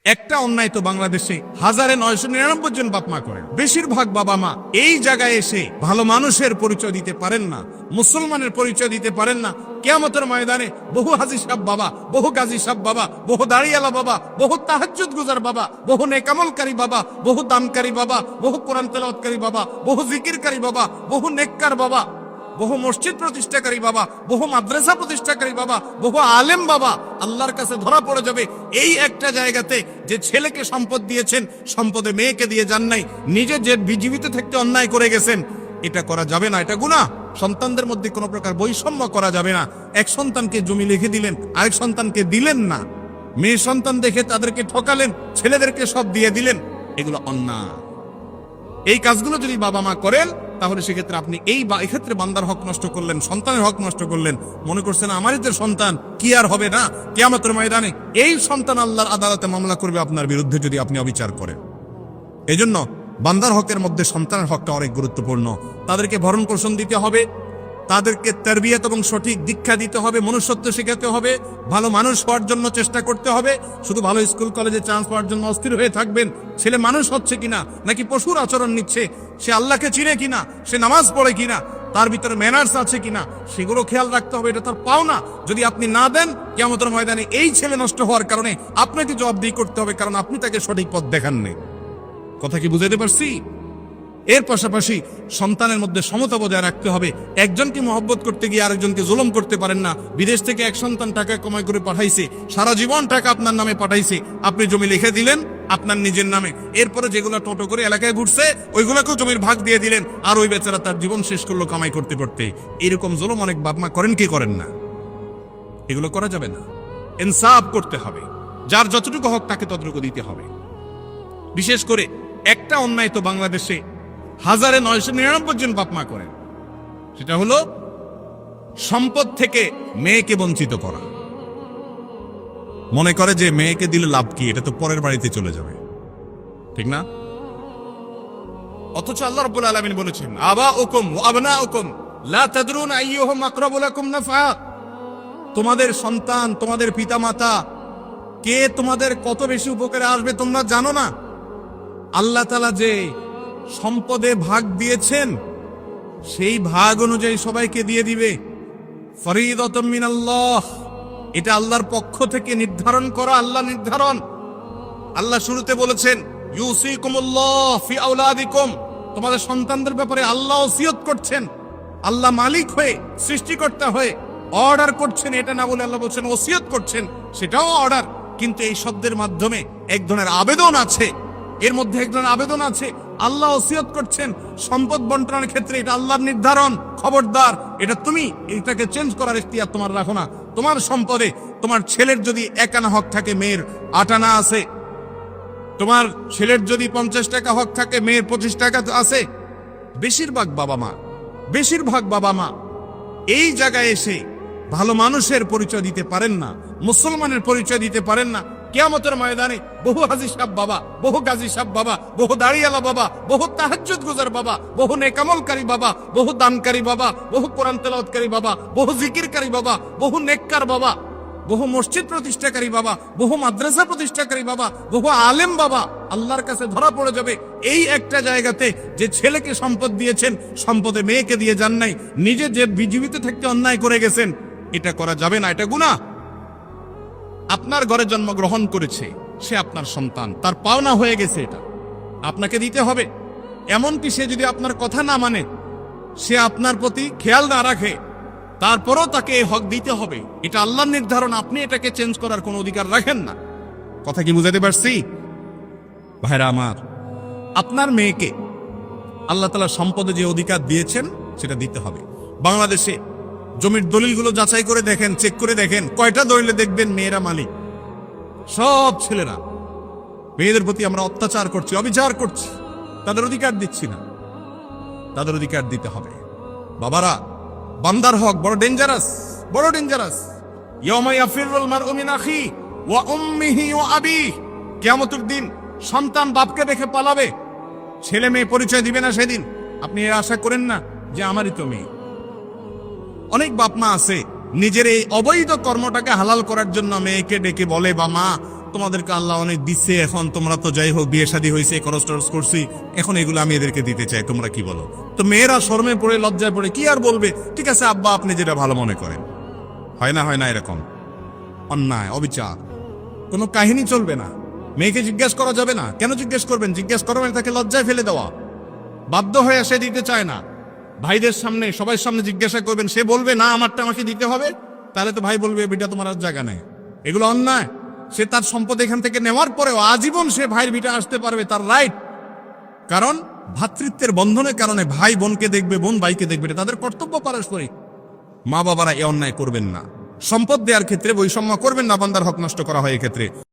একটা অন্যায় তো বাংলাদেশে 1999 জন বাপ মা করেন। বেশিরভাগ বাবা মা এই জায়গায় এসে ভালো মানুষের পরিচয় দিতে পারেন না, মুসলমানের পরিচয় দিতে পারেন না। কিয়ামতের ময়দানে বহু হাজী সাহেব বাবা, বহু গাজী সাহেব বাবা, বহু দাড়িয়ালা বাবা, বহু তাহাজ্জুদ গুজার বাবা, বহু নেকামলকারী বাবা, বহু দানকারী বাবা, বহু কোরআন তেলাওয়াতকারী বাবা, বহু জিকিরকারী বাবা, বহু নেককার বাবা, বহু মসজিদ প্রতিষ্ঠাকারী বাবা, বহু মাদ্রাসা প্রতিষ্ঠাকারী বাবা, বহু আলেম বাবা আল্লাহর কাছে ধরা পড়ে যাবে এই একটা জায়গাতে যে ছেলেকে সম্পদ দিয়েছেন, সম্পদে মেয়েকে দিয়ে যান নাই, নিজে যে জীবিত থাকতে অন্যায় করে গেছেন। এটা করা যাবে না, এটা গুনাহ। সন্তানদের মধ্যে কোনো প্রকার বৈষম্য করা যাবে না। এক সন্তানকে জমি লিখে দিলেন, আরেক সন্তানকে দিলেন না। মেয়ে সন্তান দেখে তাদেরকে ঠকালেন, ছেলেদেরকে সব দিয়ে দিলেন, এগুলো অন্যায়। এই কাজগুলো যদি বাবা মা করেন তাহলে সেক্ষেত্রে আপনি এক্ষেত্রে বান্দার হক নষ্ট করলেন, সন্তানের হক নষ্ট করলেন। মনে করছেন আমারই তো সন্তান, কি আর হবে না? কিয়ামতের ময়দানে এই সন্তান আল্লাহর আদালতে মামলা করবে আপনার বিরুদ্ধে যদি আপনি অবিচার করেন। এজন্য বান্দার হকের মধ্যে সন্তানের হকটা অনেক গুরুত্বপূর্ণ। তাদেরকে ভরণ পোষণ দিতে হবে, তাদেরকে তারবিয়াত এবং সঠিক দীক্ষা দিতে হবে, মনুষ্যত্ব শেখাতে হবে, ভালো মানুষ হওয়ার জন্য চেষ্টা করতে হবে। শুধু ভালো স্কুল কলেজে চান্স পাওয়ার জন্য অস্থির হয়ে থাকবেন ছেলে মানুষ হচ্ছে কিনা, নাকি পশুর আচরণ নিচ্ছে, সে আল্লাহকে চিনে কিনা, সে নামাজ পড়ে কিনা, তার ভিতরে ম্যানার্স আছে কিনা, সেগুলো খেয়াল রাখতে হবে। এটা তার পাওনা। যদি আপনি না দেন, কিয়ামতের ময়দানে এই ছেলে নষ্ট হওয়ার কারণে আপনাকে জবাবদিহি করতে হবে, কারণ আপনি তাকে সঠিক পথ দেখাননি। কথা কি বুঝাতে পারছি? এর পাশাপাশি সন্তানের মধ্যে সমতা বজায় রাখতে হবে। একজনকে মহব্বত করতে গিয়ে আরেকজনকে জুলুম করতে পারেন না। বিদেশ থেকে এক সন্তান টাকা কামাই করে পাঠাইছে, সারা জীবন টাকা আপনার নামে পাঠাইছে, আপনি জমি লিখে দিলেন আপনার নিজের নামে। এরপরে যেগুলো টোটো করে এলাকায় ঘুরছে ওইগুলোকেও জমির ভাগ দিয়ে দিলেন, আর ওই বেচারা তার জীবন শেষ করলো কামাই করতে করতে। এরকম জুলুম অনেক বাপ মা করেন, কি করেন না? এগুলো করা যাবে না। ইনসাফ করতে হবে, যার যতটুকু হক তাকে ততটুকু দিতে হবে। বিশেষ করে একটা অন্যায় তো বাংলাদেশে 1999 জন বাপ মা করেন, সেটা হলো সম্পদ থেকে মেয়েকে বঞ্চিত করা। মনে করে যে মেয়েকে দিলে লাভ কি, এটা তো পরের বাড়িতে চলে যাবে, ঠিক না? অথচ আল্লাহ রাব্বুল আলামিন বলেছেন, আবাউকুম ওয়া আবনাউকুম লা তাদরুনা আইয়ুহুম আকরাবু লাকুম নাফআ। তোমাদের সন্তান, তোমাদের পিতামাতা কে তোমাদের কত বেশি উপকারে আসবে তোমরা জানো না। আল্লাহ তাআলা যে সম্পদে ভাগ দিয়েছেন সেই ভাগ অনুযায়ী সবাইকে দিয়ে দিবে। ফরিদাতুম মিনাল্লাহ, এটা আল্লাহর পক্ষ থেকে নির্ধারণ করা, আল্লাহ নির্ধারণ। আল্লাহ শুরুতে বলেছেন, ইউসিকুমুল্লাহ ফি আওলাদিকুম, তোমাদের সন্তানদের ব্যাপারে আল্লাহ ওসিয়ত করছেন। আল্লাহ মালিক হয়ে, সৃষ্টিকর্তা হয়ে অর্ডার করছেন, এটা না বলে আল্লাহ বলছেন ওসিয়ত করছেন, সেটাও অর্ডার। কিন্তু এই শব্দের মাধ্যমে এক ধরনের আবেদন আছে, এর মধ্যে এক ধরনের আবেদন আছে। আল্লাহ ওসিয়ত করছেন সম্পদ বন্টনের ক্ষেত্রে, এটা আল্লাহর নির্ধারণ। খবরদার, এটা তুমি এটাকে চেঞ্জ করার ইখতিয়ার তোমার রাখো না। তোমার সম্পদে তোমার ছেলের যদি 1 আনা হক থাকে, মেয়ের 8 আনা আছে। তোমার ছেলের যদি 50 টাকা হক থাকে, মেয়ের 25 টাকা আছে। বেশিরভাগ বাবা মা এই জায়গায় এসে ভালো মানুষের পরিচয় দিতে পারেন না, মুসলমানের পরিচয় দিতে পারেন না। কিয়ামতের ময়দানে বহু হাজী সাহেব বাবা, বহু গাজী সাহেব বাবা, বহু দাড়িয়ালা বাবা, বহু তাহাজ্জুদ গুজার বাবা, বহু নেকামলকারী বাবা, বহু দানকারী বাবা, বহু কোরআন তেলাওয়াতকারী বাবা, বহু জিকিরকারী বাবা, বহু নেককার বাবা, বহু মসজিদ প্রতিষ্ঠাকারী বাবা, বহু মাদ্রাসা প্রতিষ্ঠাকারী বাবা, বহু আলেম বাবা আল্লাহর কাছে ধরা পড়ে যাবে এই একটা জায়গাতে যে ছেলেকে সম্পদ দিয়েছেন, সম্পদে মেয়েকে দিয়ে যান নাই, নিজে যে জীবিত থাকতে অন্যায় করে গেছেন। এটা করা যাবে না, এটা গুনাহ। আপনার ঘরে জন্মগ্রহণ করেছে, সে আপনার সন্তান, তার পাওনা হয়ে গেছে, এটা আপনাকে দিতে হবে। এমনকি সে যদি আপনার কথা না মানে, সে আপনার প্রতি খেয়াল না রাখে, তারপরও তাকে এই হক দিতে হবে। এটা আল্লাহর নির্ধারণ, আপনি এটাকে চেঞ্জ করার কোনো অধিকার রাখেন না। কথা কি বুঝাতে পারছি ভাইরা আমার? আপনার মেয়েকে আল্লাহ তাআলা সম্পদে যে অধিকার দিয়েছেন সেটা দিতে হবে। বাংলাদেশে জমির দলিলগুলো যাচাই করে দেখেন, চেক করে দেখেন, কয়টা দলিলে দেখবেন মেয়েরা মালিক? সব ছেলেরা। মেয়েদের প্রতি আমরা অত্যাচার করছি, অবিচার করছি, তাদের অধিকার দিচ্ছি না। তাদের অধিকার দিতে হবে। বাবারা, বান্দার হক বড় ডেঞ্জারাস, বড় ডেঞ্জারাস। ইয়াউমা ইয়াফিরুল মারউ মিন আখি ওয়া উম্মিহি ওয়া আবিহি, কিয়ামতের দিন সন্তান বাপকে দেখে পালাবে, ছেলে মেয়ে পরিচয় দিবে না সেদিন। আপনি এর আশা করেন না যে আমারই তো মেয়ে। অনেক বাপ মা আছে নিজের এই অবৈধ কর্মটাকে হালাল করার জন্য মেয়েকে ডেকে বলে, বা মা তোমাদেরকে আল্লাহ অনেক দিচ্ছে, এখন তোমরা তো যাই হোক বিয়ে শাদী হয়েছে, খরচ টরচ করছি, এখন এগুলো আমি এদেরকে দিতে চাই, তোমরা কি বলো? তো মেয়েরা শরমে পড়ে লজ্জায় পড়ে কি আর বলবে, ঠিক আছে আব্বা আপনি যেটা ভালো মনে করেন। হয় না এরকম অন্যায়, অবিচার, কোনো কাহিনী চলবে না। মেয়েকে জিজ্ঞেস করা যাবে না। কেন জিজ্ঞেস করবেন? জিজ্ঞেস করবেন তাকে লজ্জায় ফেলে দেওয়া। বাধ্য হয়ে সে দিতে চায় না, ভাইদের সামনে সবার সামনে জিজ্ঞাসা করবেন, সে বলবে না আমারটা আমাকে দিতে হবে, তাহলে তো ভাই বলবে বিটা তোমার আর জায়গা নেই। এগুলো অন্যায়। সে তার সম্পদ এখান থেকে নেওয়ার পরেও আজীবন সে ভাইয়ের বিটা আসতে পারবে, তার রাইট। কারণ ভ্রাতৃত্বের বন্ধনের কারণে ভাই বোনকে দেখবে, বোন ভাইকে দেখবে, এটা তাদের কর্তব্য পারস্পরিক। মা বাবারা এ অন্যায় করবেন না। সম্পদ দেওয়ার ক্ষেত্রে বৈষম্য করবেন না, বান্দার হক নষ্ট করা হয় এক্ষেত্রে।